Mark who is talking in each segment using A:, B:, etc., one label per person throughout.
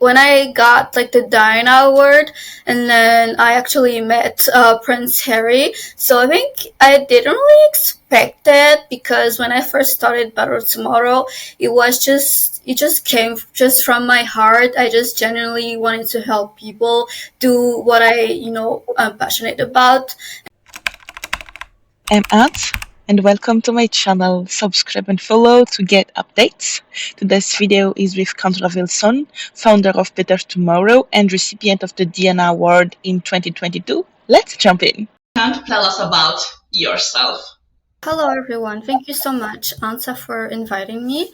A: when I got like the Diana Award, and then I actually met Prince Harry. So I think I didn't really expect it because when I first started Better Tomorrow, it just came just from my heart. I just genuinely wanted to help people do what I'm passionate about.
B: I'm Ant, and welcome to my channel. Subscribe and follow to get updates. Today's video is with Kanto Raveloson, founder of Better Tomorrow and recipient of the Diana Award in 2022. Let's jump in. Can't tell us about yourself.
A: Hello everyone, thank you so much, Ansa, for inviting me.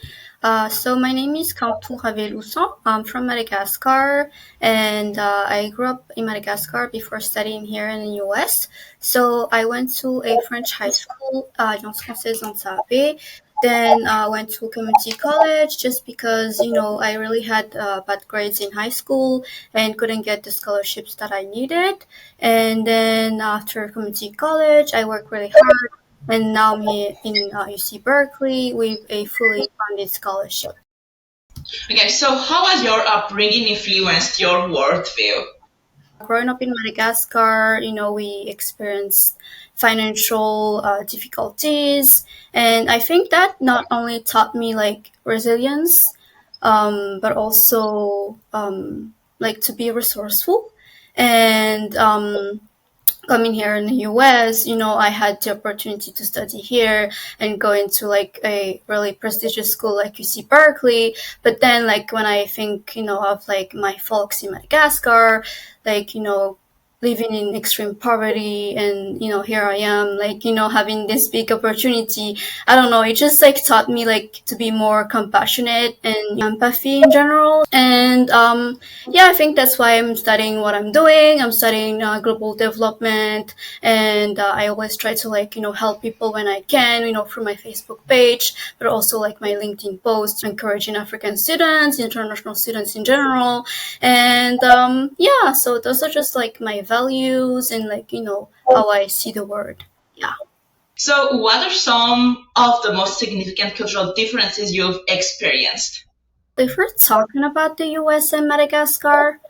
A: So my name is Kanto Raveloson. I'm from Madagascar, and I grew up in Madagascar before studying here in the US. So I went to a French high school, Alliance Française Ansabe. Then went to community college just because, I really had bad grades in high school and couldn't get the scholarships that I needed. And then after community college, I worked really hard, and now I'm here in UC Berkeley with a fully funded scholarship.
B: Okay, so how has your upbringing influenced your worldview?
A: Growing up in Madagascar, we experienced financial difficulties, and I think that not only taught me like resilience, but also like to be resourceful. And coming here in the US, I had the opportunity to study here and go into like a really prestigious school like UC Berkeley. But then like when I think, of like my folks in Madagascar, like, living in extreme poverty, and here I am like having this big opportunity. I don't know, it just like taught me like to be more compassionate and empathy in general. And yeah, I think that's why I'm studying what I'm doing. I'm studying global development, and I always try to like help people when I can, through my Facebook page, but also like my LinkedIn posts, encouraging African students, international students in general. And yeah, so those are just like my values and like how I see the world. Yeah.
B: So, what are some of the most significant cultural differences you've experienced?
A: If we're talking about the US and Madagascar,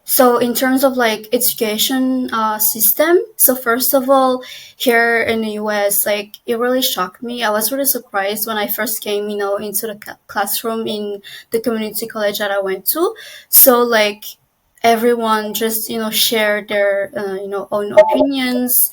A: so in terms of like education system, so first of all, here in the US, like it really shocked me. I was really surprised when I first came, into the classroom in the community college that I went to. So like everyone just share their own opinions,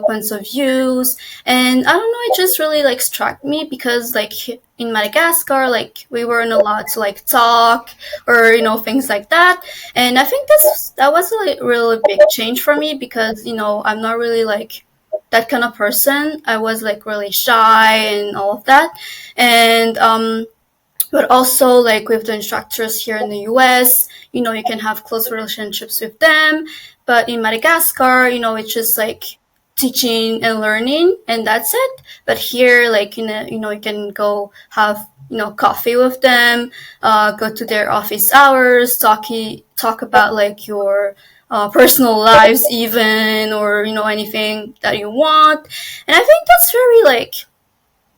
A: points of views. And I don't know, it just really like struck me because like in Madagascar, like we weren't allowed to like talk or things like that. And I think that was a like, really big change for me because I'm not really like that kind of person. I was like really shy and all of that. And but also like with the instructors here in the US, you can have close relationships with them. But in Madagascar, it's just like teaching and learning, and that's it. But here, like you can go have coffee with them, go to their office hours, talk about like your personal lives even, or anything that you want. And I think that's very like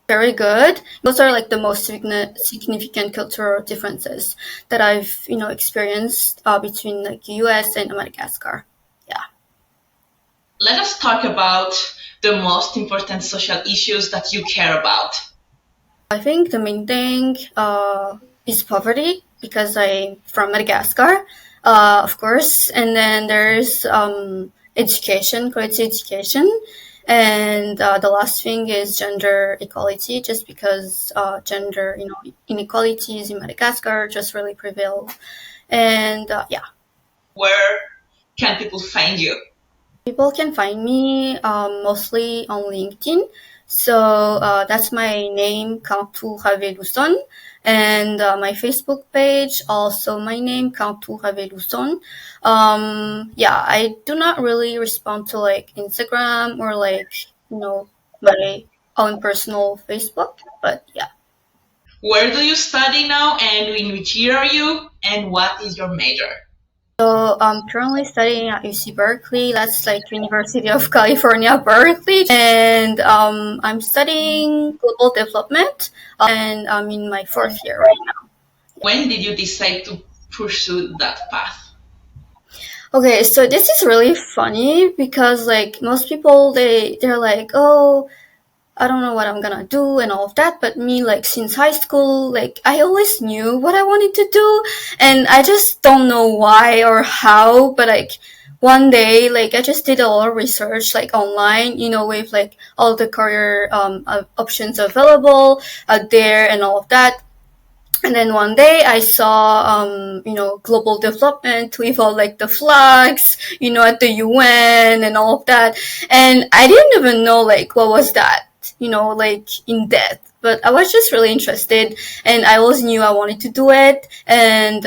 A: very good. Those are like the most significant cultural differences that I've experienced between like US and Madagascar. Yeah.
B: Let us talk about the most important social issues that you care about.
A: I think the main thing is poverty because I'm from Madagascar, of course, and then there's education, quality education. And the last thing is gender equality, just because gender, inequalities in Madagascar just really prevail. And yeah.
B: Where can people find you?
A: People can find me mostly on LinkedIn. So that's my name, Kanto Raveloson. And my Facebook page, also my name, Kanto Raveloson. Yeah, I do not really respond to like Instagram or like, my own personal Facebook, but yeah.
B: Where do you study now, and in which year are you, and what is your major?
A: So I'm currently studying at UC Berkeley. That's like University of California, Berkeley. And I'm studying global development, and I'm in my fourth year right now.
B: When did you decide to pursue that path?
A: Okay, so this is really funny because like most people they're like, "Oh, I don't know what I'm gonna do and all of that." But me, like since high school, like I always knew what I wanted to do, and I just don't know why or how. But like one day, like I just did a lot of research, like online, with like all the career options available out there and all of that. And then one day I saw, global development with all like the flags, at the UN and all of that. And I didn't even know like what was that, like in depth. But I was just really interested, and I always knew I wanted to do it. And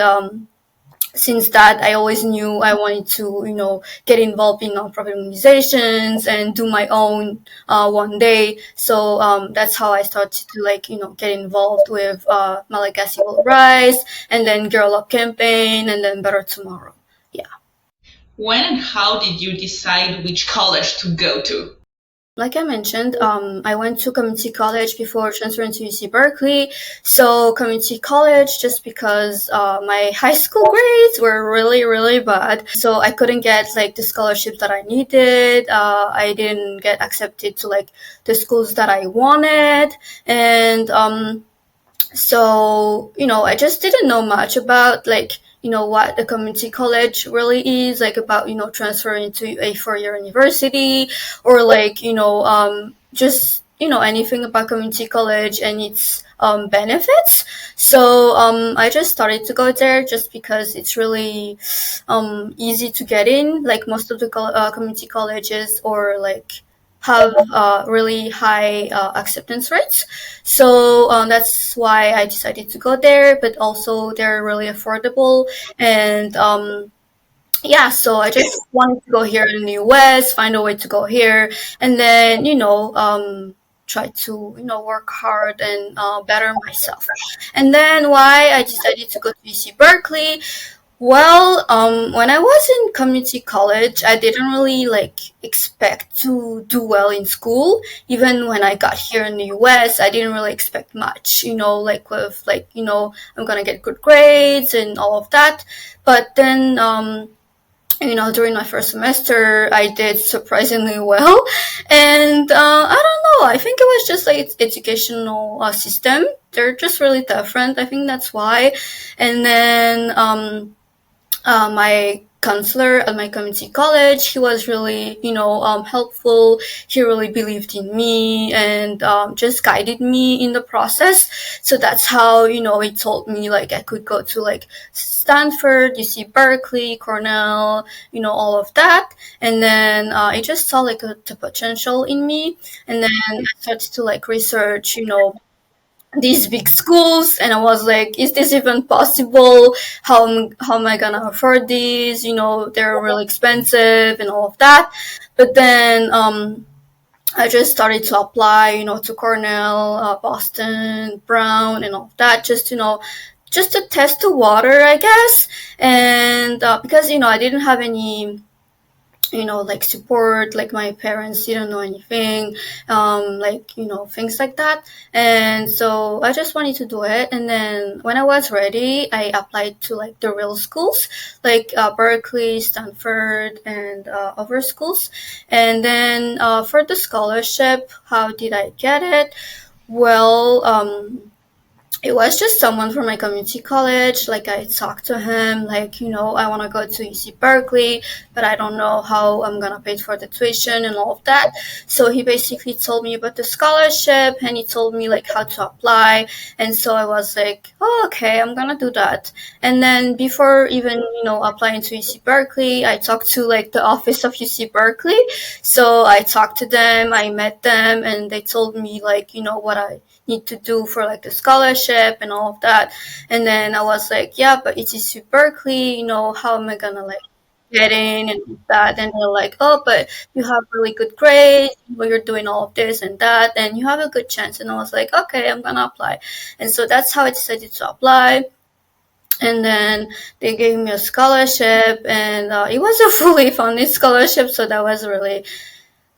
A: since that, I always knew I wanted to, get involved in nonprofit organizations and do my own one day. So that's how I started to like, get involved with Malagasy Will Rise, and then Girl Up campaign, and then Better Tomorrow. Yeah.
B: When and how did you decide which college to go to?
A: Like I mentioned, I went to community college before transferring to UC Berkeley. So community college, just because my high school grades were really, really bad, so I couldn't get like the scholarships that I needed. I didn't get accepted to like the schools that I wanted, and so I just didn't know much about like what the community college really is like, about transferring to a four-year university, or like just anything about community college and its benefits. So I just started to go there just because it's really easy to get in. Like most of the community colleges, or like have really high acceptance rates. So that's why I decided to go there. But also they're really affordable, and yeah. So I just wanted to go here in the US, find a way to go here, and then try to work hard and better myself. And then why I decided to go to UC Berkeley. Well, when I was in community college, I didn't really like expect to do well in school. Even when I got here in the US, I didn't really expect much, like with like, I'm gonna get good grades and all of that. But then, during my first semester, I did surprisingly well. And I don't know, I think it was just like its educational system. They're just really different. I think that's why. And then, my counselor at my community college, he was really helpful. He really believed in me, and just guided me in the process. So that's how he told me like I could go to like Stanford, UC Berkeley, Cornell, all of that. And then I just saw like the potential in me, and then I started to like research these big schools, and I was like, is this even possible? How am I gonna afford these? They're really expensive and all of that. But then I just started to apply, to Cornell, Boston, Brown, and all of that, just just to test the water, I guess. And because I didn't have any like support, like my parents didn't know anything, like, things like that. And so I just wanted to do it. And then when I was ready, I applied to like the real schools, like Berkeley, Stanford, and other schools. And then for the scholarship, how did I get it? Well, it was just someone from my community college. Like I talked to him, like, I want to go to UC Berkeley, but I don't know how I'm going to pay for the tuition and all of that. So he basically told me about the scholarship, and he told me like how to apply. And so I was like, oh, okay, I'm going to do that. And then before even, applying to UC Berkeley, I talked to like the office of UC Berkeley. So I talked to them, I met them, and they told me like, what I need to do for like the scholarship and all of that. And then I was like, yeah, but it's UC Berkeley, how am I gonna like get in and all that? And they're like, oh, but you have really good grades, you're doing all of this and that, and you have a good chance. And I was like, okay, I'm gonna apply. And so that's how I decided to apply. And then they gave me a scholarship, and it was a fully funded scholarship, so that was really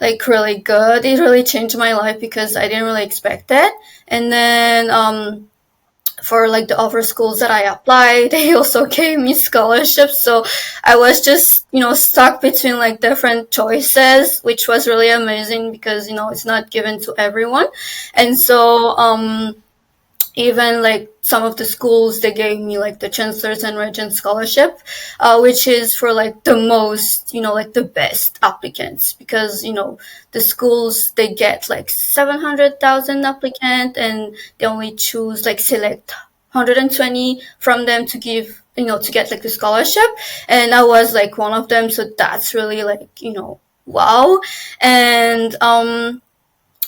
A: like really good. It really changed my life because I didn't really expect it. And then for like the other schools that I applied, they also gave me scholarships. So I was just, stuck between like different choices, which was really amazing because, it's not given to everyone. And so, even like some of the schools, they gave me like the chancellors and regents scholarship, which is for like the most, like the best applicants, because the schools, they get like 700,000 applicant, and they only choose like select 120 from them to give, to get like the scholarship. And I was like one of them, so that's really like, wow. And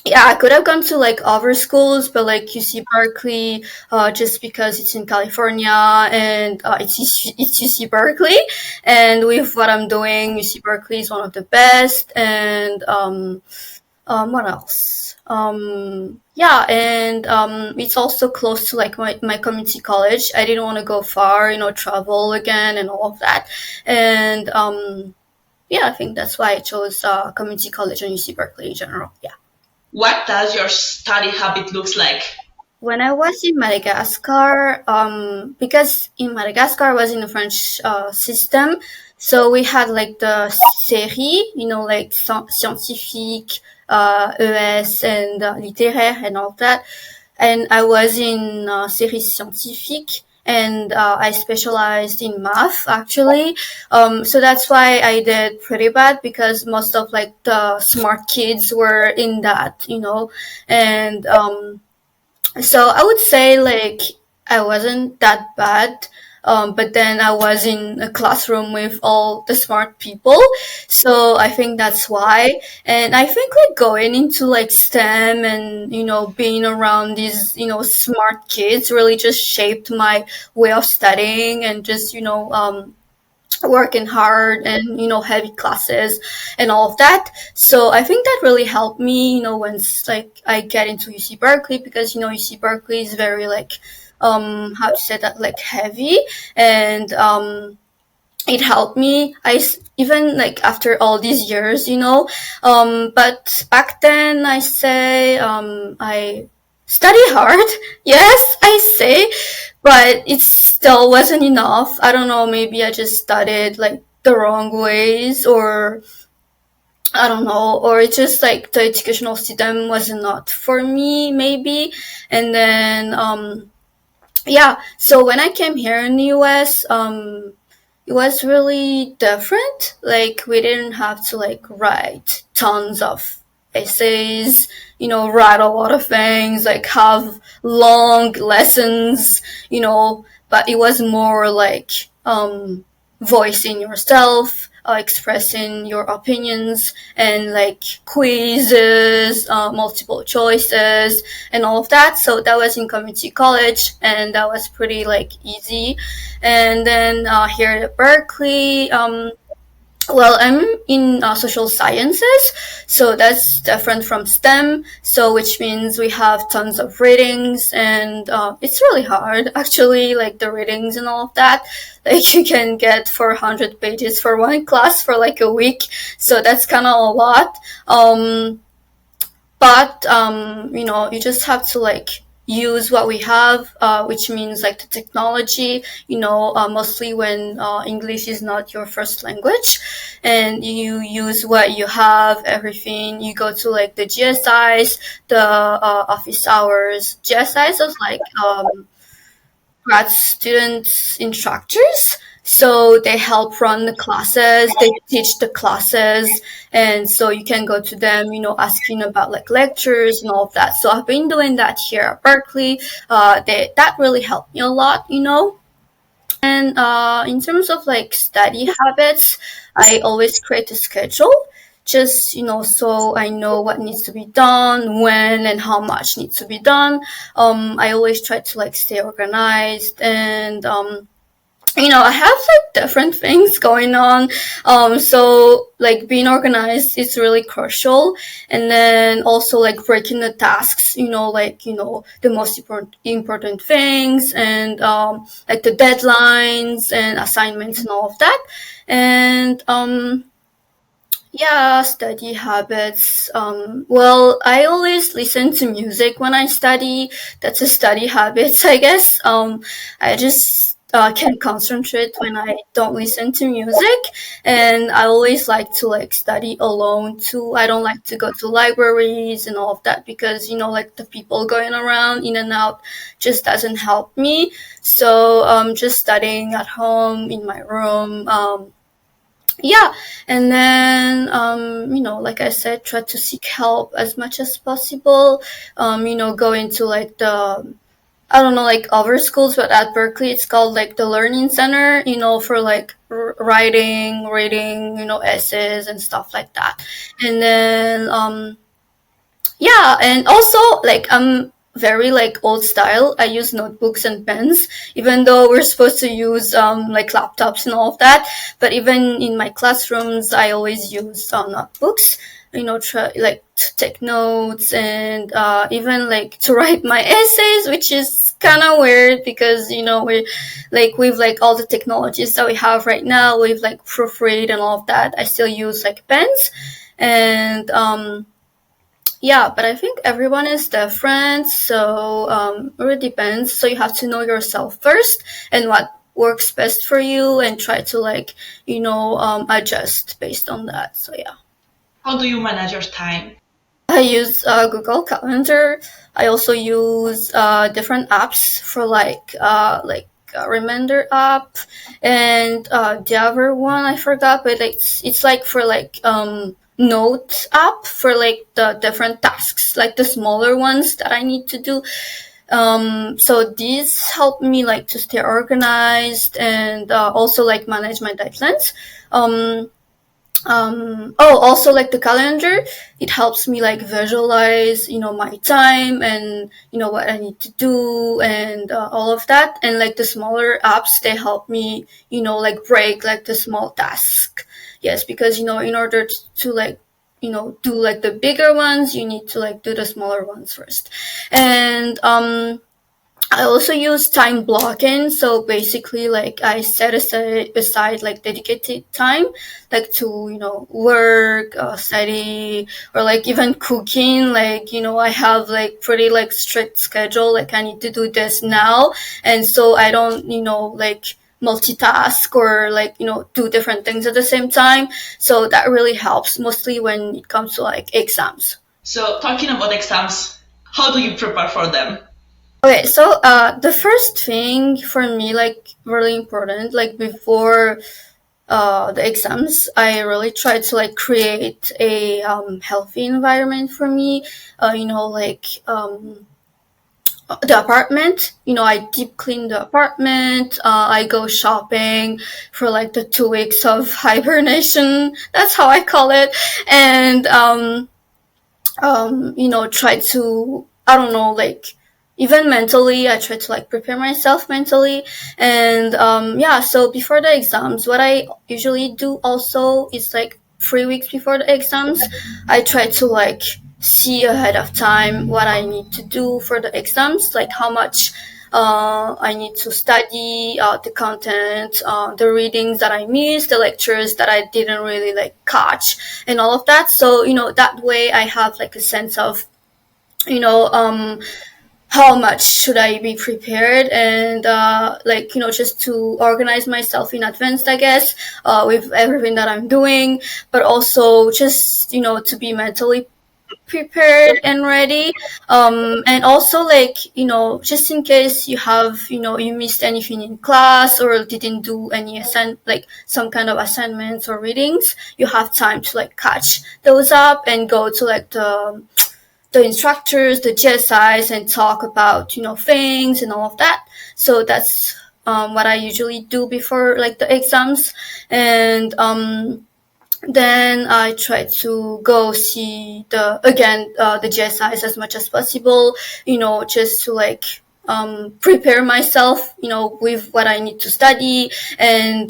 A: yeah, I could have gone to like other schools, but like UC Berkeley, just because it's in California, and it's UC Berkeley, and with what I'm doing, UC Berkeley is one of the best. And what else? Yeah, and it's also close to like my community college. I didn't want to go far, travel again and all of that. And yeah, I think that's why I chose community college and UC Berkeley in general. Yeah.
B: What does your study habit looks like?
A: When I was in Madagascar, because in Madagascar I was in the French system, so we had like the série, like scientifique, ES, and littéraire and all that. And I was in série scientifique, and I specialized in math actually. So that's why I did pretty bad, because most of like the smart kids were in that, and so I would say like I wasn't that bad. But then I was in a classroom with all the smart people. So I think that's why. And I think like going into like STEM and, being around these, smart kids really just shaped my way of studying, and just, working hard, and heavy classes and all of that. So I think that really helped me, once like I get into UC Berkeley, because UC Berkeley is very like how to say that, like heavy. And it helped me. Even like after all these years, but back then I say I study hard. Yes, I say, but it still wasn't enough. I don't know, maybe I just studied like the wrong ways, or I don't know, or it's just like the educational system was not for me, maybe. And then yeah, so when I came here in the US, it was really different. Like we didn't have to like write tons of essays, write a lot of things, like have long lessons, but it was more like voicing yourself, expressing your opinions, and like quizzes, multiple choices, and all of that. So that was in community college, and that was pretty like easy. And then here at Berkeley, well, I'm in social sciences, so that's different from STEM. So, which means we have tons of readings, and it's really hard, actually, like the readings and all of that. Like, you can get 400 pages for one class for like a week, so that's kind of a lot. But you just have to like use what we have, which means like the technology, mostly when English is not your first language, and you use what you have, everything. You go to like the GSIs, the office hours. GSIs is like grad students instructors. So they help run the classes, they teach the classes, and so you can go to them, asking about like lectures and all of that. So I've been doing that here at Berkeley. That really helped me a lot, And in terms of like study habits, I always create a schedule, just so I know what needs to be done, when, and how much needs to be done. I always try to like stay organized, and I have like different things going on. So like being organized is really crucial. And then also like breaking the tasks, like, the most important things, and like the deadlines and assignments and all of that. And Yeah, study habits. Well, I always listen to music when I study. That's a study habit, I guess. I just can't concentrate when I don't listen to music, and I always like to like study alone too. I don't like to go to libraries and all of that because like the people going around in and out just doesn't help me. So just studying at home in my room. Yeah, and then like I said, try to seek help as much as possible. Go into like the I don't know, like other schools, but at Berkeley it's called like the Learning Center, for like writing, reading, essays and stuff like that. And then yeah, and also like I'm very like old style. I use notebooks and pens, even though we're supposed to use like laptops and all of that. But even in my classrooms, I always use notebooks. Try like to take notes and even like to write my essays, which is kind of weird because we like with like all the technologies that we have right now, with like proofread and all of that. I still use like pens and yeah, but I think everyone is different, so it really depends. So you have to know yourself first and what works best for you, and try to like adjust based on that. So yeah.
B: How do you manage your time?
A: I use Google Calendar. I also use different apps for like a reminder app, and the other one I forgot, but it's like for like note app for like the different tasks, like the smaller ones that I need to do. So these help me like to stay organized and also like manage my deadlines. Um, also like the calendar, it helps me like visualize my time and what I need to do and all of that. And like the smaller apps, they help me like break like the small task. Yes, because in order to like do like the bigger ones, you need to like do the smaller ones first. And I also use time blocking. So basically, like I set aside like dedicated time, like to work, study, or like even cooking. Like I have like pretty like strict schedule. Like I need to do this now, and so I don't like multitask or like do different things at the same time. So that really helps, mostly when it comes to like exams.
B: So, talking about exams, how do you prepare for them?
A: Okay, so the first thing for me, like really important, like before the exams, I really try to like create a healthy environment for me. Like the apartment. I deep clean the apartment. I go shopping for like the 2 weeks of hibernation. That's how I call it, and try to, I don't know, like even mentally, I try to like prepare myself mentally. And yeah, so before the exams, what I usually do also is like 3 weeks before the exams, I try to like see ahead of time what I need to do for the exams, like how much I need to study the content, the readings that I missed, the lectures that I didn't really like catch, and all of that. So that way I have like a sense of you know um, how much should I be prepared, and like just to organize myself in advance, I guess, with everything that I'm doing, but also just to be mentally prepared and ready. And also like just in case you have you missed anything in class or didn't do any like some kind of assignments or readings, you have time to like catch those up and go to like the instructors, the GSIs, and talk about things and all of that. So that's what I usually do before like the exams. And then I try to go see the GSIs as much as possible, just to like prepare myself, with what I need to study, and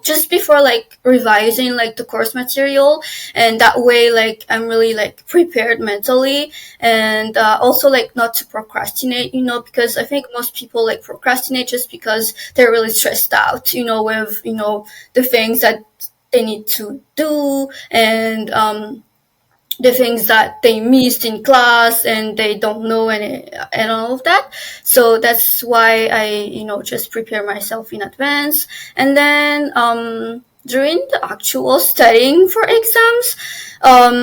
A: just before like revising like the course material, and that way like I'm really like prepared mentally, and also like not to procrastinate, because I think most people like procrastinate just because they're really stressed out, with the things that they need to do, and the things that they missed in class and they don't know, and all of that. So that's why I, just prepare myself in advance. And then during the actual studying for exams,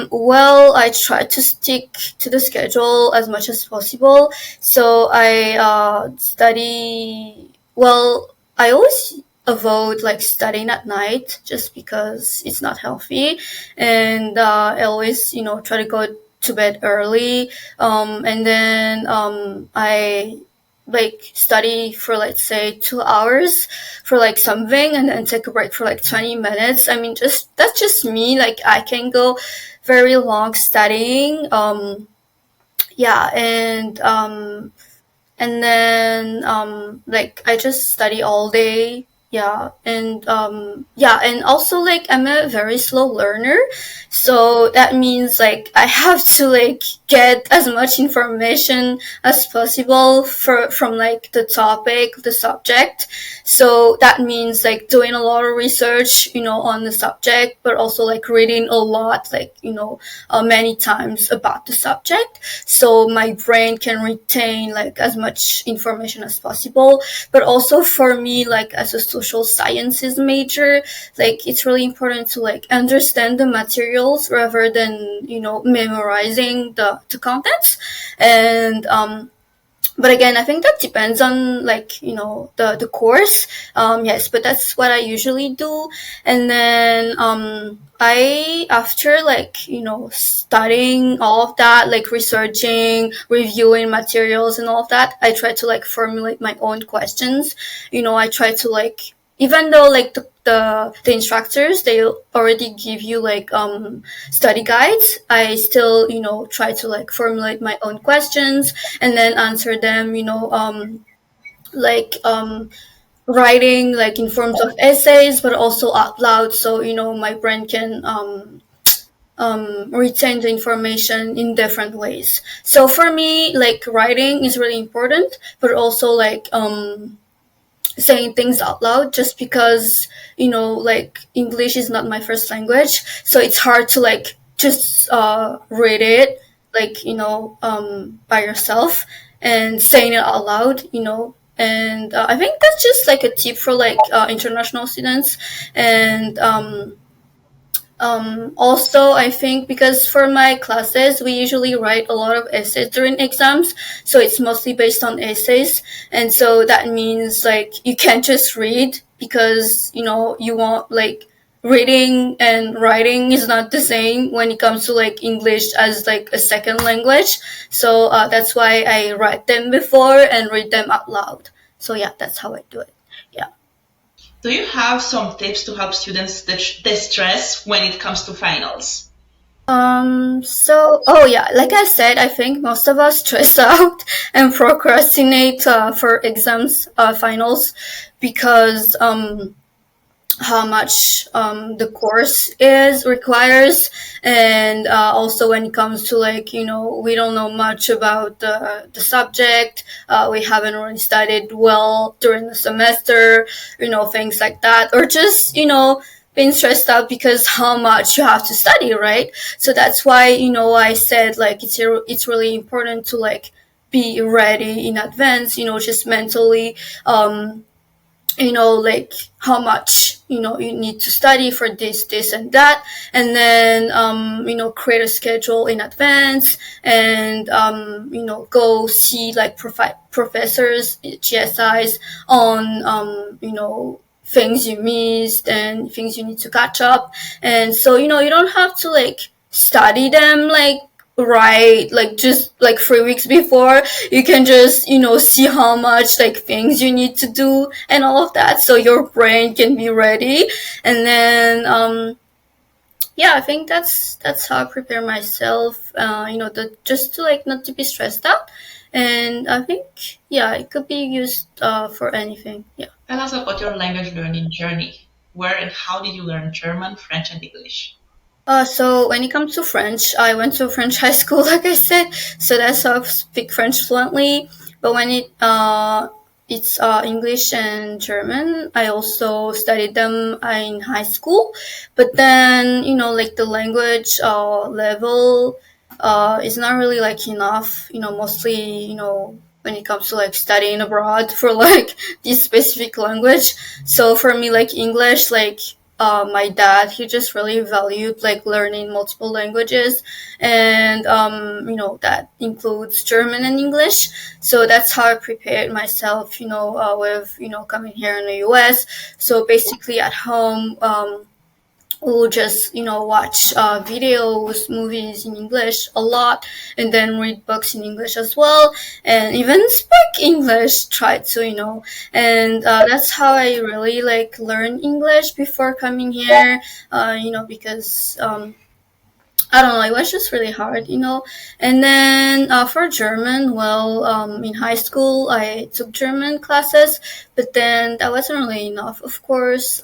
A: well, I try to stick to the schedule as much as possible. So I study, well, I always avoid like studying at night just because it's not healthy, and I always, try to go to bed early, and then I like study for, let's say, 2 hours for like something, and then take a break for like 20 minutes. I mean, just that's just me. Like, I can go very long studying. Yeah, and then like I just study all day. Yeah, and yeah, and also like I'm a very slow learner, so that means like I have to like get as much information as possible from like the topic, the subject. So that means like doing a lot of research, on the subject, but also like reading a lot, like, many times about the subject, so my brain can retain like as much information as possible. But also for me, like as a social sciences major, like it's really important to like understand the materials rather than, memorizing the contents. And but again, I think that depends on like, the course. Yes, but that's what I usually do. And then I, after like, studying all of that, like researching, reviewing materials and all of that, I try to like formulate my own questions. I try to like, even though like the instructors, they already give you like study guides, I still, try to like formulate my own questions and then answer them, like writing like in forms of essays, but also out loud, so my brain can retain the information in different ways. So for me, like writing is really important, but also like saying things out loud, just because, like English is not my first language, so it's hard to like just read it, like, by yourself and saying it out loud, and I think that's just like a tip for like international students. And also, I think because for my classes, we usually write a lot of essays during exams, so it's mostly based on essays, and so that means like you can't just read, because you want like reading and writing is not the same when it comes to like English as like a second language. So that's why I write them before and read them out loud. So yeah, that's how I do it. Yeah.
B: Do you have some tips to help students de-stress when it comes to finals?
A: Oh yeah, like I said, I think most of us stress out and procrastinate for exams, finals, because how much the course is requires, and also when it comes to like, we don't know much about the subject, we haven't really studied well during the semester, things like that, or just, being stressed out because how much you have to study, right? So that's why, I said like it's really important to like be ready in advance, just mentally, like how much, you need to study for this and that, and then create a schedule in advance, and go see like professors, GSIs, on things you missed and things you need to catch up. And so, you don't have to like study them like right, like just like 3 weeks before. You can just see how much like things you need to do and all of that, so your brain can be ready. And then yeah, I think that's how I prepare myself, just to like not to be stressed out. And I think, yeah, it could be used for anything. Yeah.
B: Tell us about your language learning journey. Where and how did you learn German, French, and English?
A: So when it comes to French, I went to French high school, like I said, so that's how I speak French fluently. But when it it's English and German. I also studied them in high school, but then like the language level is not really like enough. Mostly when it comes to like studying abroad for like this specific language. So for me, like English, like my dad, he just really valued like learning multiple languages, and that includes German and English. So that's how I prepared myself, with coming here in the U.S. So basically, at home, we'll just watch videos, movies in English a lot, and then read books in English as well, and even speak English. Try to and that's how I really like learn English before coming here. Because I don't know, it was just really hard. And then for German, well, in high school, I took German classes, but then that wasn't really enough, of course.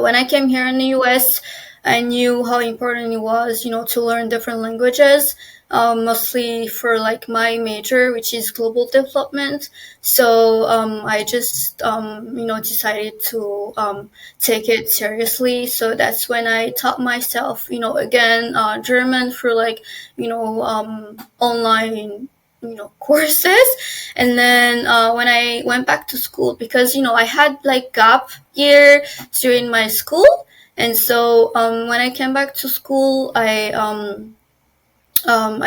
A: When I came here in the US, I knew how important it was, to learn different languages, mostly for like my major, which is global development. So I just, decided to take it seriously. So that's when I taught myself, again, German for like, online courses. And then when I went back to school, because I had like gap year during my school, and so when I came back to school, I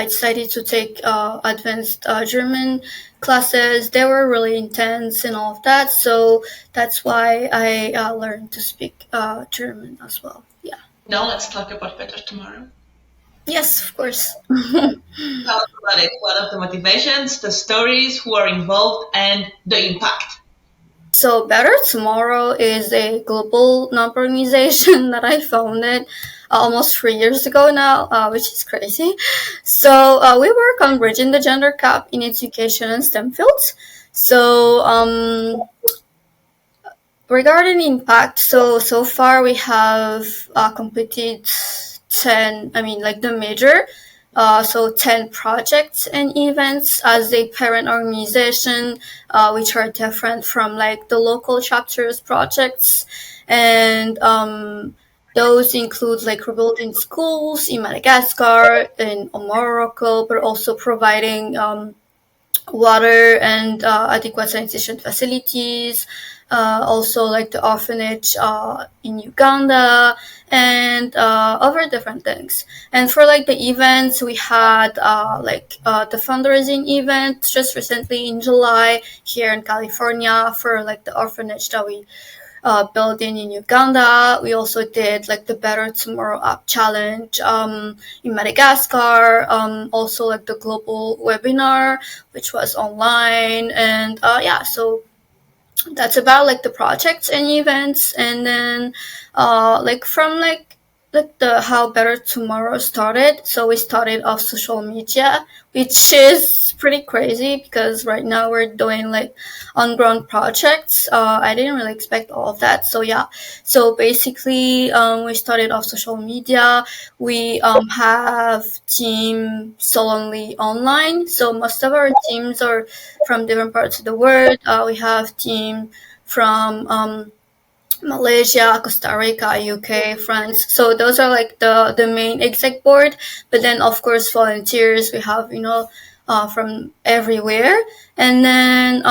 A: decided to take advanced German classes. They were really intense and all of that, so that's why I learned to speak German as well. Yeah.
B: Now let's talk about Better Tomorrow.
A: Yes, of course.
B: Tell us about it. What are the motivations, the stories, who are involved, and the impact?
A: So, Better Tomorrow is a global non-organization that I founded almost 3 years ago now, which is crazy. So, we work on bridging the gender gap in education and STEM fields. So, regarding impact, so far we have completed 10. I mean, like the major. So 10 projects and events as a parent organization, which are different from like the local chapters projects, and those include like rebuilding schools in Madagascar and Morocco, but also providing water and adequate sanitation facilities. Also, like the orphanage in Uganda, and other different things. And for like the events, we had the fundraising event just recently in July here in California for like the orphanage that we building in Uganda. We also did like the Better Tomorrow app challenge in Madagascar. Also like the global webinar, which was online, and yeah. So that's about like the projects and events, and then like from like the how Better Tomorrow started. So we started off social media, which is pretty crazy because right now we're doing like on ground projects. I didn't really expect all of that. So yeah, so basically we started off social media. We have team solely online, so most of our teams are from different parts of the world. We have team from Malaysia, Costa Rica, UK, France. So those are like the main exec board. But then of course volunteers we have from everywhere. And then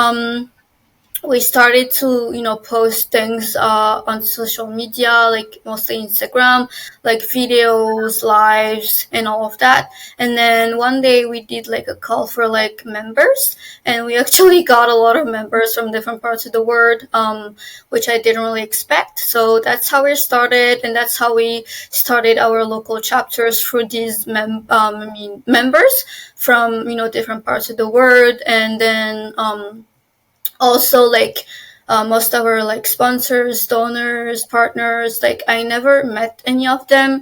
A: we started to post things on social media, like mostly Instagram, like videos, lives, and all of that. And then one day we did like a call for like members, and we actually got a lot of members from different parts of the world, which I didn't really expect. So that's how we started, and that's how we started our local chapters for these members from different parts of the world. And then also like most of our like sponsors, donors, partners, like I never met any of them.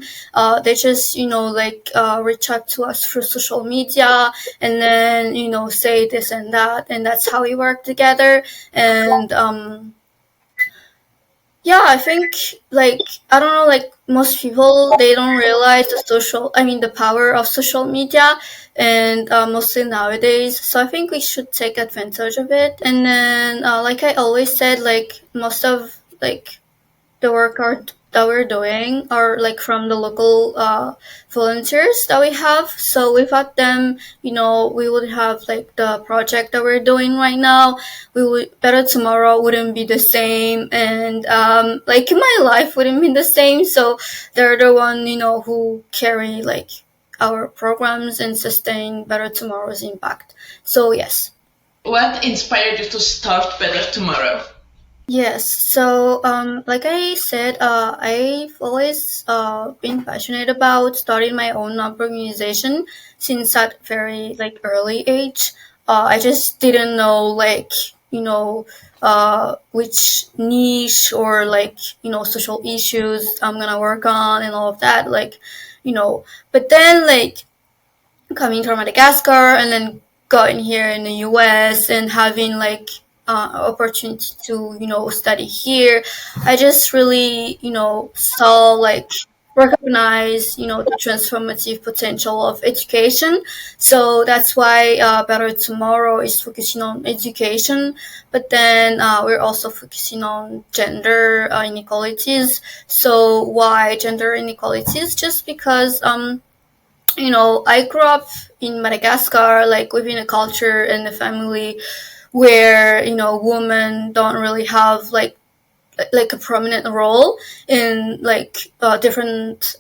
A: They just like reach out to us through social media, and then say this and that, and that's how we work together. And Yeah, I think like I don't know, like most people they don't realize the power of social media, and mostly nowadays. So I think we should take advantage of it. And then, like I always said, like most of like the work that we're doing are like from the local volunteers that we have. So without them, we would have like the project that we're doing right now. We would better tomorrow wouldn't be the same, and like my life wouldn't be the same. So they're the one who carry like our programs and sustain better tomorrow's impact. So yes.
B: What inspired you to start Better Tomorrow?
A: Yes. So, like I said, I've always been passionate about starting my own organization since that very like early age. I just didn't know like which niche or like social issues I'm gonna work on and all of that. Like, you know, but then like coming from Madagascar and then going here in the US and having like opportunity to study here, I just really saw like recognize the transformative potential of education. So that's why Better Tomorrow is focusing on education, but then we're also focusing on gender inequalities. So why gender inequalities? Just because I grew up in Madagascar, like within a culture and a family where women don't really have like a prominent role in like different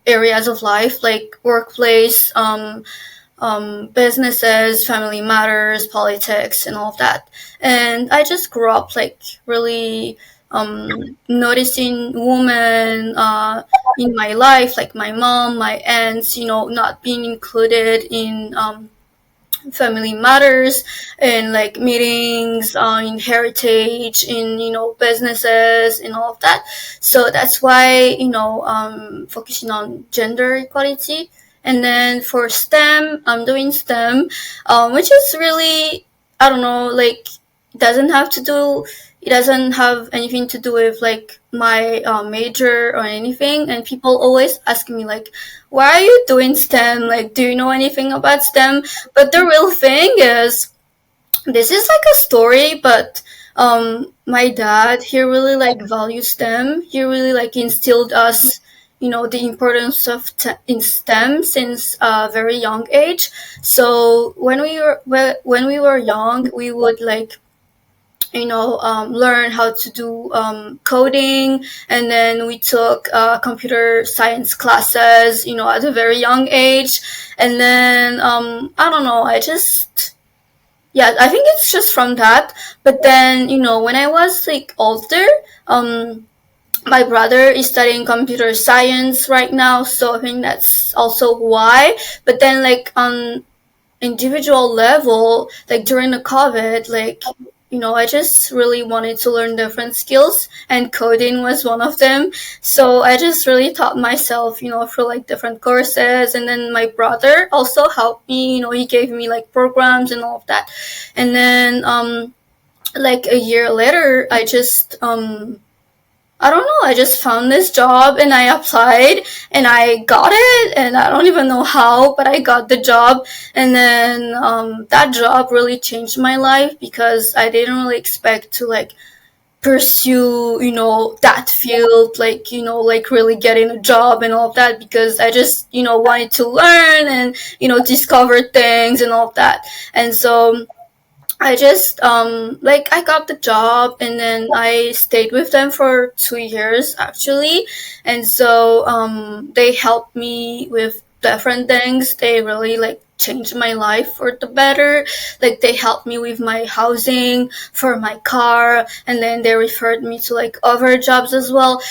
A: areas of life, like workplace, businesses, family matters, politics, and all of that. And I just grew up like really noticing women in my life, like my mom, my aunts, not being included in family matters and like meetings in heritage in businesses and all of that. So that's why focusing on gender equality. And then for STEM, I'm doing STEM, which is really, I don't know, like it doesn't have anything to do with like my major or anything. And people always ask me like, why are you doing STEM? Like, do you know anything about STEM? But the real thing is, this is like a story, but my dad, he really like values STEM. He really like instilled us, the importance of in STEM since a very young age. So when we were young, we would like learn how to do coding, and then we took computer science classes, at a very young age. And then I don't know, yeah, I think it's just from that. But then when I was like older, um, my brother is studying computer science right now, so I think that's also why. But then like on individual level, like during the COVID, like, I just really wanted to learn different skills, and coding was one of them. So I just really taught myself, for like different courses. And then my brother also helped me, he gave me like programs and all of that. And then, like a year later, I don't know. I just found this job and I applied and I got it, and I don't even know how, but I got the job. And then that job really changed my life because I didn't really expect to like pursue, that field, like, like really getting a job and all of that, because I just, wanted to learn and, discover things and all of that. And so I just like I got the job, and then I stayed with them for 2 years actually. And so they helped me with different things. They really like changed my life for the better. Like they helped me with my housing for my car, and then they referred me to like other jobs as well.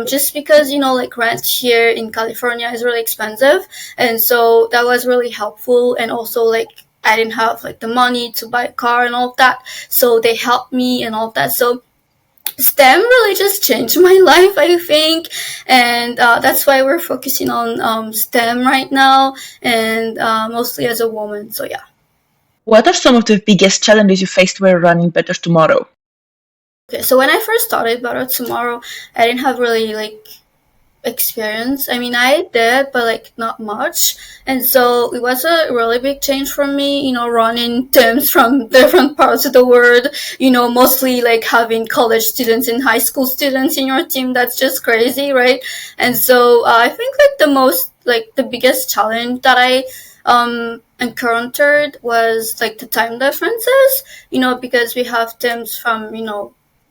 A: Just because like rent here in California is really expensive, and so that was really helpful. And also like I didn't have like the money to buy a car and all of that. So they helped me and all of that. So STEM really just changed my life, I think. And that's why we're focusing on STEM right now, and mostly as a woman. So yeah.
B: What are some of the biggest challenges you faced while running Better Tomorrow?
A: Okay, so when I first started Better Tomorrow, I didn't have really like experience. I mean, I did, but like not much. And so it was a really big change for me, running teams from different parts of the world, mostly like having college students and high school students in your team. That's just crazy, right? And so I think like the biggest challenge that I encountered was like the time differences, because we have teams from,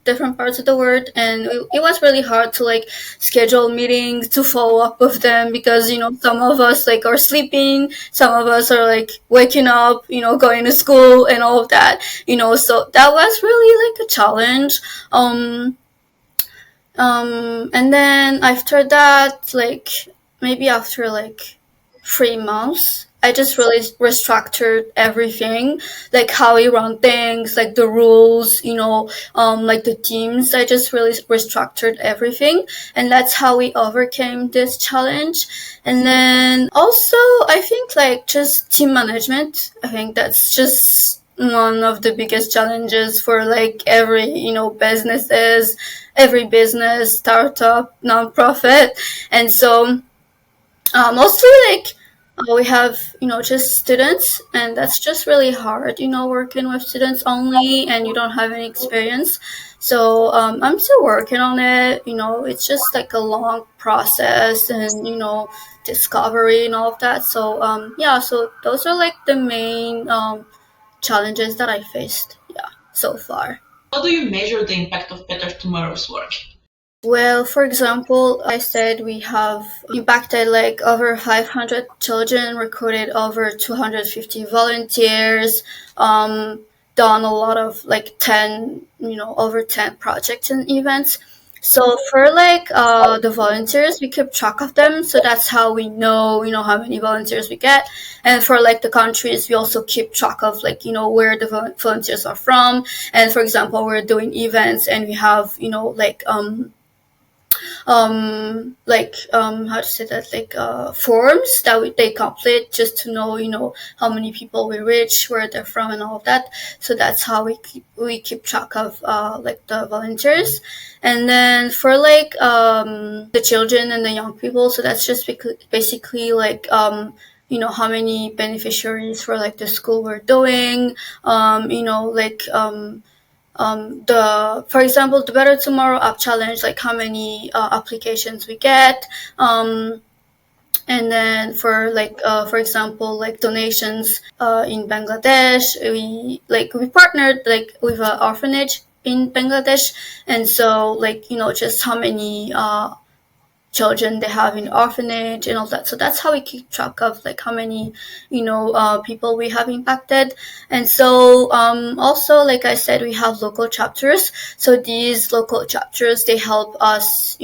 A: different parts of the world, and it was really hard to like schedule meetings to follow up with them, because some of us like are sleeping, some of us are like waking up, going to school and all of that, so that was really like a challenge. And then after that, like maybe after like 3 months, I just really restructured everything, like how we run things, like the rules, like the teams. I just really restructured everything, and that's how we overcame this challenge. And then also, I think like just team management. I think that's just one of the biggest challenges for like every business, startup, nonprofit. And so mostly like we have just students, and that's just really hard, working with students only and you don't have any experience. So I'm still working on it. It's just like a long process, and discovery and all of that. So yeah, so those are like the main challenges that I faced, yeah, so far.
B: How do you measure the impact of Better Tomorrow's work?
A: Well, for example, I said we have impacted like over 500 children, recruited over 250 volunteers, done a lot of like 10, over 10 projects and events. So for like the volunteers, we keep track of them. So that's how we know, how many volunteers we get. And for like the countries, we also keep track of like, where the volunteers are from. And for example, we're doing events and we have, how to say that, like forms that they complete just to know, how many people we reach, where they're from and all of that. So that's how we keep track of like the volunteers. And then for like the children and the young people, so that's just basically like how many beneficiaries for like the school we're doing, for example, the Better Tomorrow app challenge, like how many applications we get. And then for example, like donations in Bangladesh, we partnered like with an orphanage in Bangladesh. And so like just how many children they have in orphanage and all that. So that's how we keep track of like how many people we have impacted. And so also, like I said, we have local chapters. So these local chapters, they help us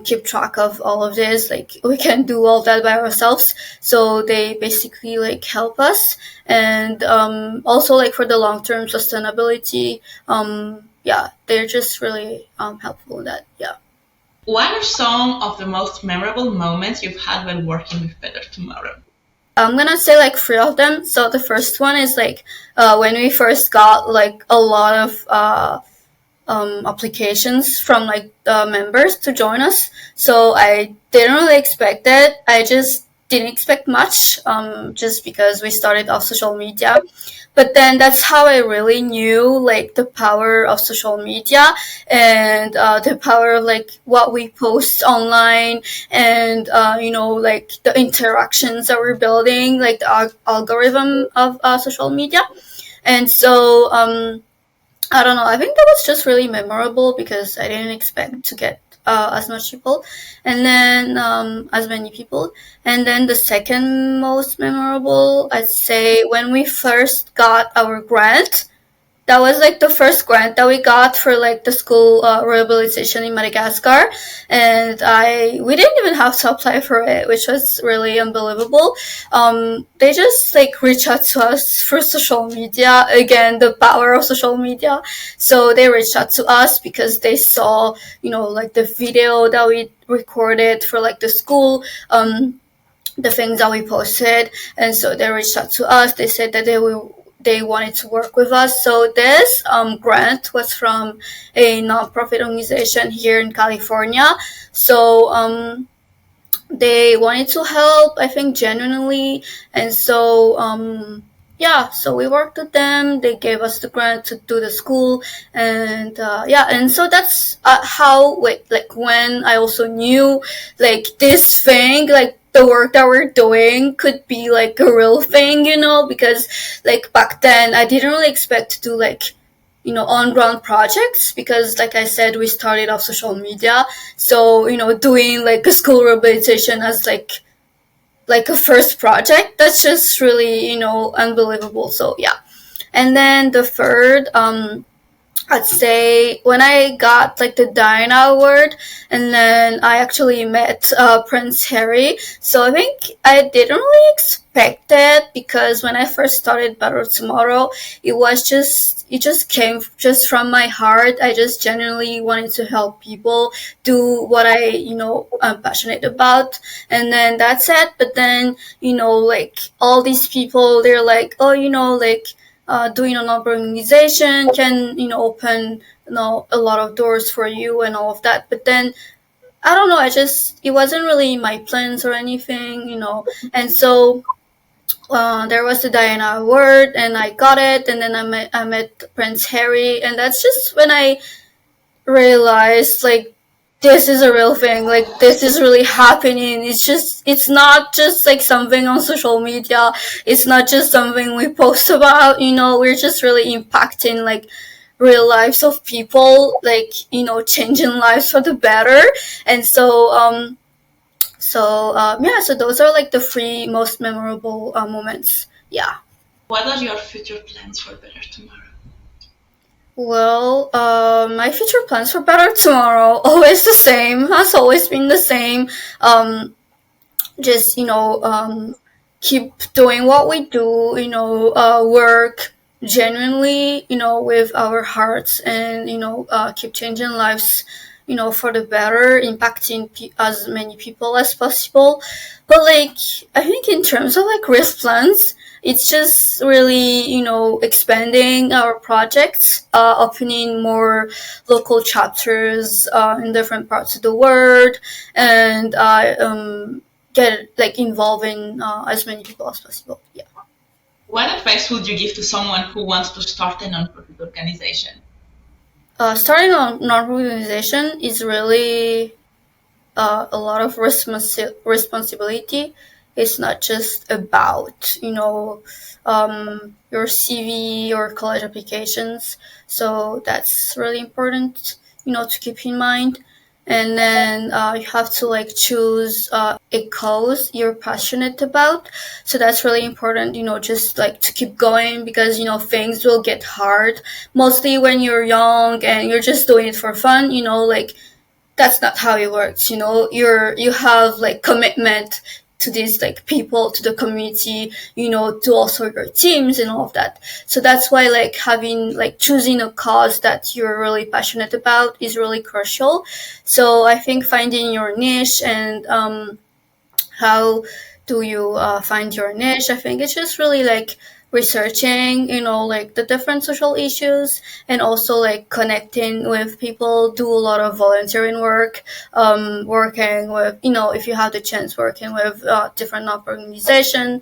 A: keep track of all of this. Like we can't do all that by ourselves, so they basically like help us. And also like for the long-term sustainability, yeah, they're just really helpful in that. Yeah.
B: What are some of the most memorable moments you've had while working with Better Tomorrow?
A: I'm gonna say like three of them. So the first one is like when we first got like a lot of applications from like the members to join us. So I didn't really expect that. I just didn't expect much, just because we started off social media. But then that's how I really knew like the power of social media, and the power of like what we post online, and like the interactions that we're building, like the algorithm of social media. And so I don't know. I think that was just really memorable because I didn't expect to get as much people, and then as many people. And then the second most memorable, I'd say, when we first got our grant. That was like the first grant that we got for like the school rehabilitation in Madagascar, and we didn't even have to apply for it, which was really unbelievable. They just like reached out to us through social media. Again, the power of social media. So they reached out to us because they saw, like the video that we recorded for like the school. The things that we posted, and so they reached out to us. They said that they wanted to work with us. So this grant was from a nonprofit organization here in California. So they wanted to help, I think, genuinely. And so yeah, so we worked with them. They gave us the grant to do the school. And yeah, and so that's how, like when I also knew like this thing, like the work that we're doing could be like a real thing, because like back then I didn't really expect to do like on ground projects, because like I said, we started off social media. So doing like a school rehabilitation as like a first project, that's just really unbelievable. So yeah. And then the third, I'd say when I got like the Diana Award, and then I actually met Prince Harry. So I think I didn't really expect it, because when I first started Better Tomorrow, it just came just from my heart. I just genuinely wanted to help people do what I'm passionate about, and then that's it. But then like all these people, they're like, oh, like doing an organization can open a lot of doors for you and all of that. But then I don't know, it wasn't really my plans or anything. And so there was the Diana Award, and I got it, and then I met Prince Harry, and that's just when I realized like this is a real thing, like this is really happening. It's not just like something on social media, it's not just something we post about. We're just really impacting like real lives of people, like changing lives for the better. And so yeah, so those are like the three most memorable moments. Yeah.
B: What are your future plans for Better Tomorrow?
A: Well, my future plans for Better Tomorrow, always the same, has always been the same. Just, keep doing what we do, work genuinely, with our hearts, and, keep changing lives, for the better, impacting as many people as possible. But, like, I think in terms of, like, risk plans, it's just really, expanding our projects, opening more local chapters in different parts of the world, and get like involving as many people as possible. Yeah.
B: What advice would you give to someone who wants to start a nonprofit organization?
A: Starting a non-profit organization is really a lot of responsibility. It's not just about your CV or college applications. So that's really important, to keep in mind. And then you have to like choose a cause you're passionate about. So that's really important, just like to keep going, because things will get hard, mostly when you're young and you're just doing it for fun. Like that's not how it works. You have like commitment to these like people, to the community, to also your teams and all of that. So that's why like having like choosing a cause that you're really passionate about is really crucial. So I think finding your niche, and how do you find your niche? I think it's just really like researching, like the different social issues, and also like connecting with people, do a lot of volunteering work, working with, if you have the chance, working with different organizations.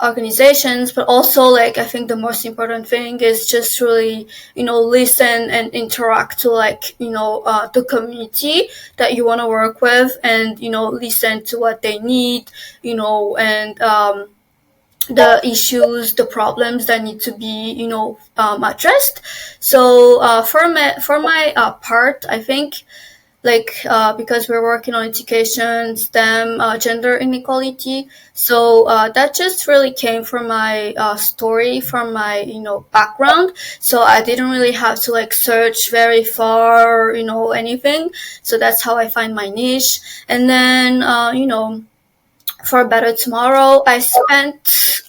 A: But also like I think the most important thing is just really listen and interact to like the community that you want to work with, and listen to what they need, and the issues, the problems that need to be addressed. So for my part, I think like because we're working on education, STEM, gender inequality. So that just really came from my story, from my background. So I didn't really have to like search very far, or anything. So that's how I find my niche. And then for Better Tomorrow, I spent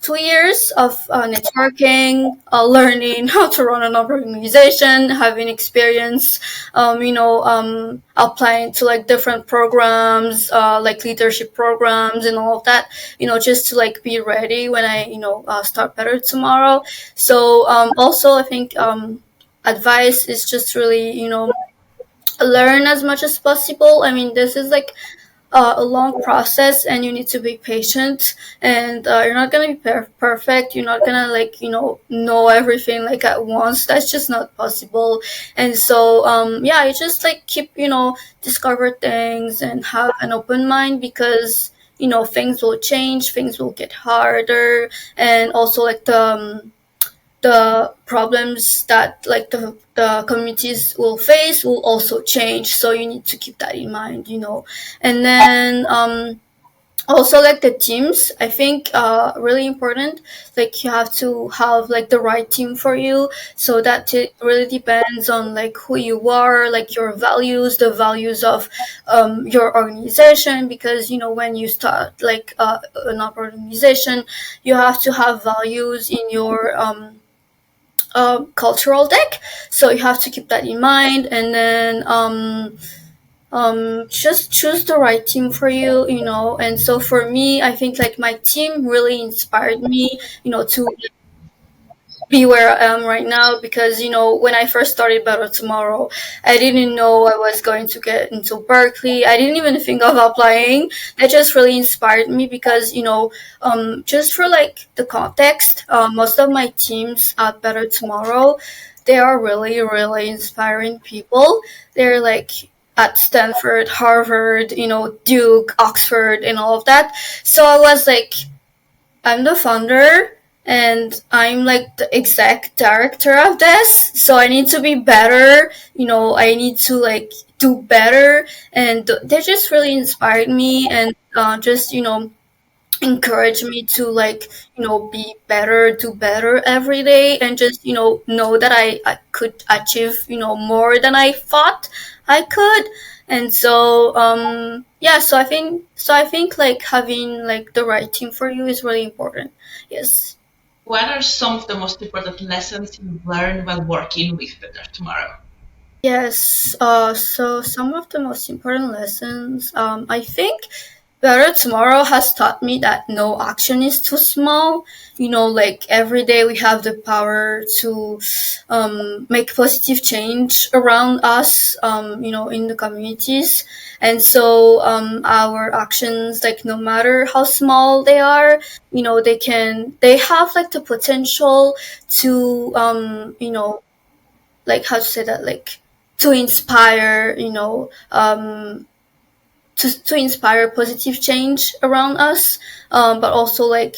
A: 2 years of networking, learning how to run an organization, having experience, applying to like different programs, like leadership programs and all of that, just to like be ready when I, start better tomorrow. So also I think advice is just really, learn as much as possible. I mean, this is like a long process and you need to be patient, and you're not gonna be perfect. You're not gonna like know everything like at once. That's just not possible. And so yeah, you just like keep discover things and have an open mind, because things will change, things will get harder, and also like the problems that like the communities will face will also change, so you need to keep that in mind. And then also like the teams, I think really important. Like you have to have like the right team for you, so that it really depends on like who you are, like your values, the values of your organization, because when you start like an organization, you have to have values in your cultural deck. So you have to keep that in mind, and then just choose the right team for you. And so for me, I think like my team really inspired me, to be where I am right now, because when I first started Better Tomorrow, I didn't know I was going to get into Berkeley. I didn't even think of applying. That just really inspired me, because just for like the context, most of my teams at Better Tomorrow, they are really really inspiring people. They're like at Stanford, Harvard, Duke, Oxford, and all of that. So I was like, I'm the founder and I'm like the exec director of this. So I need to be better. I need to like do better. And they just really inspired me, and just, encourage me to like, be better, do better every day, and just, know that I could achieve, more than I thought I could. And so yeah, so I think like having like the right team for you is really important. Yes.
B: What are some of the most important lessons you've learned while working with Better Tomorrow?
A: Yes, so some of the most important lessons, I think Better Tomorrow has taught me that no action is too small. Like every day we have the power to make positive change around us, in the communities. And so our actions, like no matter how small they are, they have like the potential to, like how to say that, like to inspire, to inspire positive change around us, but also like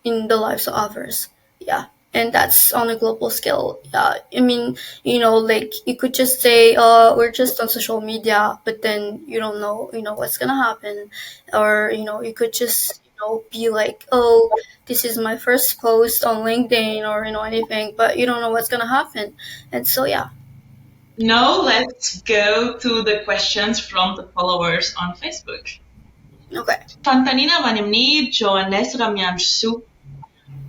A: in the lives of others. Yeah. And that's on a global scale. Yeah. I mean, like you could just say, we're just on social media, but then you don't know, what's gonna happen. Or, you could just, be like, oh, this is my first post on LinkedIn, or, anything, but you don't know what's gonna happen. And so, yeah.
B: Now let's go to the questions from the followers on Facebook.
A: Okay.
B: Fantanina Vanemni, Johannes Ramyansu.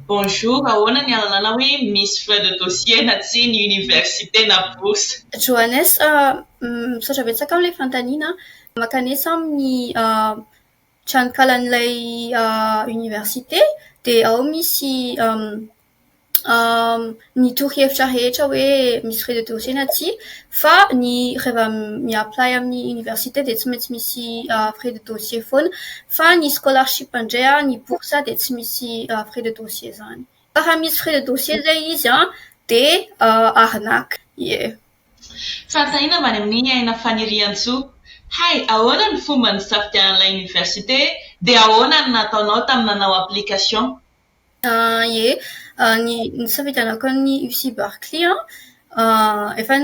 B: Bonjour, aona ny alalana hoe misy frais de dossier na tsy ny université na bourse.
A: Johannes, misaotra betsaka amin'ilay fantaniana. Makanesa amin'ny tranonkalan'ilay université, dia ao misy ny torohevitra rehetra hoe misy frais de dossier na tsy, fa ny rehefa mi-apply amin'ny université dia tsy maintsy misy frais de dossier foana, fa ny scholarship indray ny bourse dia tsy misy frais de dossier zany. Raha misy frais de dossier zay izy dia arnaque. Yeah.
B: Fantanina avy any amin'ny aina fanirian-tsoa. Hay, ahoana ny fomba nisafidianan'ilay université dia ahoana ny nataonao tamin'ny nanao application?
A: Ie, ny safidianako ny UC Berkeley efa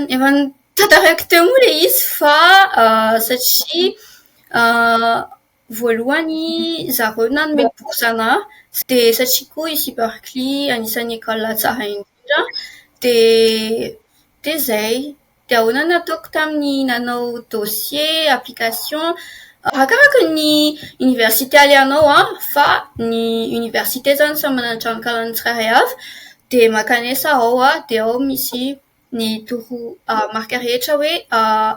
A: tantarako teo moa ilay izy, fa satria voalohany zareo nanome bourse anahy, dia satria koa UC Berkeley anisan'ny école tsara indrindra, dia zay. Dia ahoana ny nataoko tamin'ny nanao dossier, application, Arakaraka ny université alianao fa ny université zany samy manana ny tranokalany tsirairay avy de makanesa ao de ao misy ny marika rehetra hoe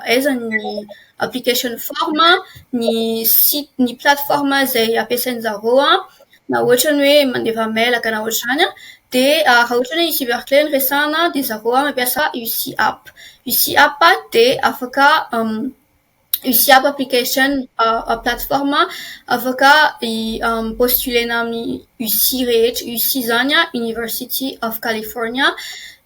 A: aiza ny application form, ny site, ny plateforme zay ampiasain'zareo na ohatrany hoe mandeva mailaka na ohatr'izany de raha ohatra hoe cyberclé no resahana de zareo mampiasa UC app. UC app de afaka UC app application plateforme afaka postulena amin'ny UC rehetra. UC zany University of California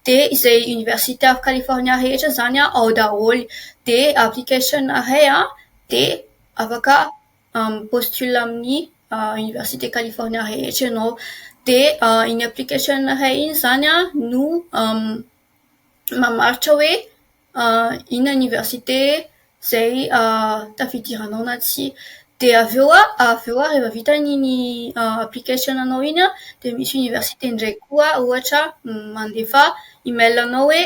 A: de izay University of California rehetra zany ao daholo de application ray de afaka postule amin'ny Université California rehetra ianao de iny application ray iny zany no mamaritra hoe ina université zay tafidiranao na tsy de aveo rehefa vita iny application anao iny de misy université ndraiky koa ohatra mandefa email anao hoe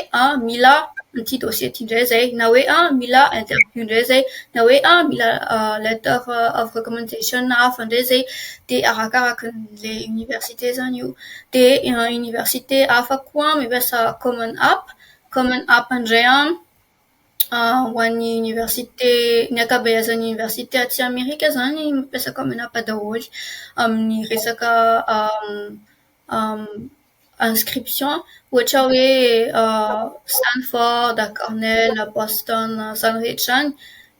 A: mila ity dossier ty ndray zay na hoe mila interview ndray zay na hoe mila letter of recommendation na hafa ndray zay de arakarakan'le université zany io de université hafa koa mampiasa common app ndray ho an'ny université ny ankabeazan'ny université aty Amerika zany mampiasa common app daholo amin'ny resaka inscription ohatra hoe Stanford, Cornell, Boston zany rehetra zany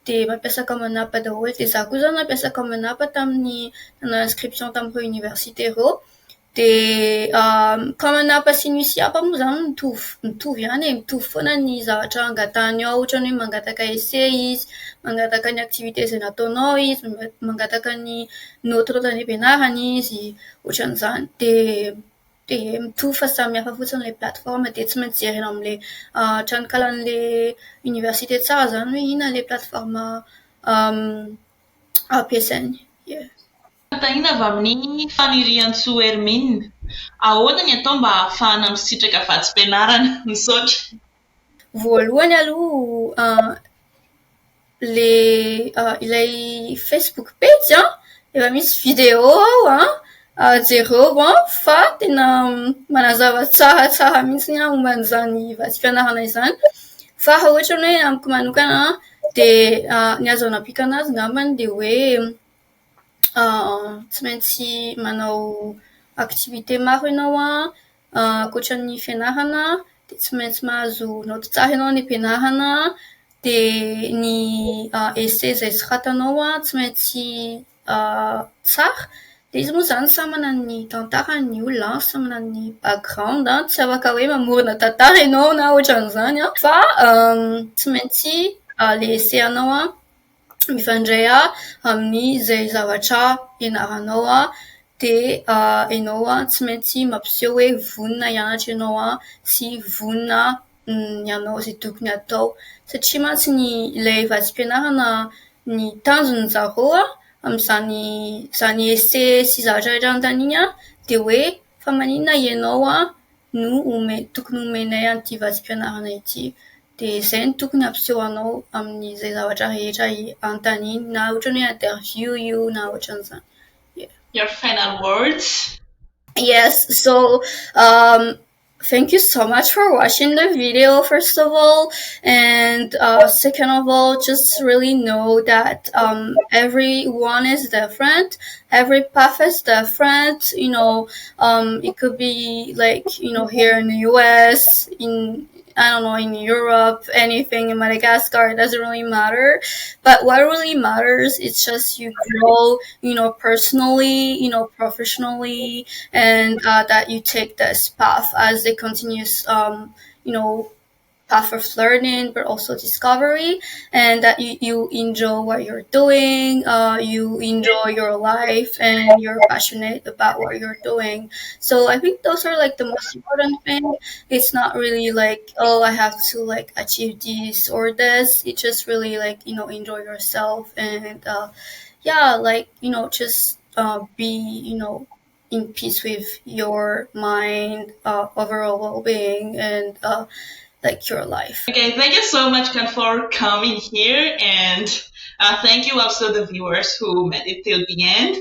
A: de mampiasa common app daholo de za koa zany mampiasa common app tamin'ny inscription tamin'ireo université reo de common app sy ny UC app moa zany mitovy ihany mitovy foana ny zavatra angatahany ao ohatrany hoe mangataka essai izy, mangataka ny activité zay nataonao izy, mangataka ny note nataony ampianarany izy ohatran'izany de mitovy fa samy hafa fotsiny le plateforme de tsy maintsy jerena am'le tranokalan'le université tsara zany hoe ina le plateforme ampiasainy.
B: Fantahina avy amin'ny fanirian-tsoa Hermine. Ahoana ny atao mba ahafahana misitraka vatsim-pianarana misaotra?
A: Voalohany aloha ilay Facebook page efa misy video ao jereo fa tena manazava tsaratsara mihitsy momban'izany vatsim-pianarana izany fa raha ohatra hoe amiko manokana de ny azo anapika anazy ngambany de hoe tsy maintsy manao activité maro ianao ankoatran'ny fianarana de tsy maintsy mahazo note tsara ianao any ampianarana de ny essai zay soratanao tsy maintsy tsara de izy moa zany samy manana ny tantarany ny olona samy manana ny background tsy afaka hoe mamorona tantara ianao na ohatran'izany fa tsy maintsy le essai anao mifandray amin'ny zay zavatra ianaranao de ianao tsy maintsy mampiseho hoe vonona hianatra ianao sy vonona ianao zay tokony atao satria mantsy ilay vatsim-pianarana ny tanjony zareo am'zany essai sy zavatra rehetra anontany iny de hoe fa maninona ianao no tokony omenay an'ity vatsim-pianarana ity de zay no tokony ampiseho anao amin'izay zavatra rehetra anontany iny na ohatrany hoe interview io na ohatran'izany.
B: Your final words?
A: Yes, so thank you so much for watching the video, first of all, and second of all, just really know that everyone is different, every path is different, it could be like, here in the US, I don't know, in Europe, anything in Madagascar, it doesn't really matter. But what really matters is just you grow, personally, professionally, and that you take this path as a continuous, path of learning, but also discovery, and that you enjoy what you're doing, you enjoy your life, and you're passionate about what you're doing. So I think those are like the most important thing. It's not really like, oh, I have to like achieve this or this. It's just really like, enjoy yourself and just be, in peace with your mind, overall well-being, and like your life.
B: Okay, thank you so much, Kat, for coming here and Thank you also the viewers who made it till the end.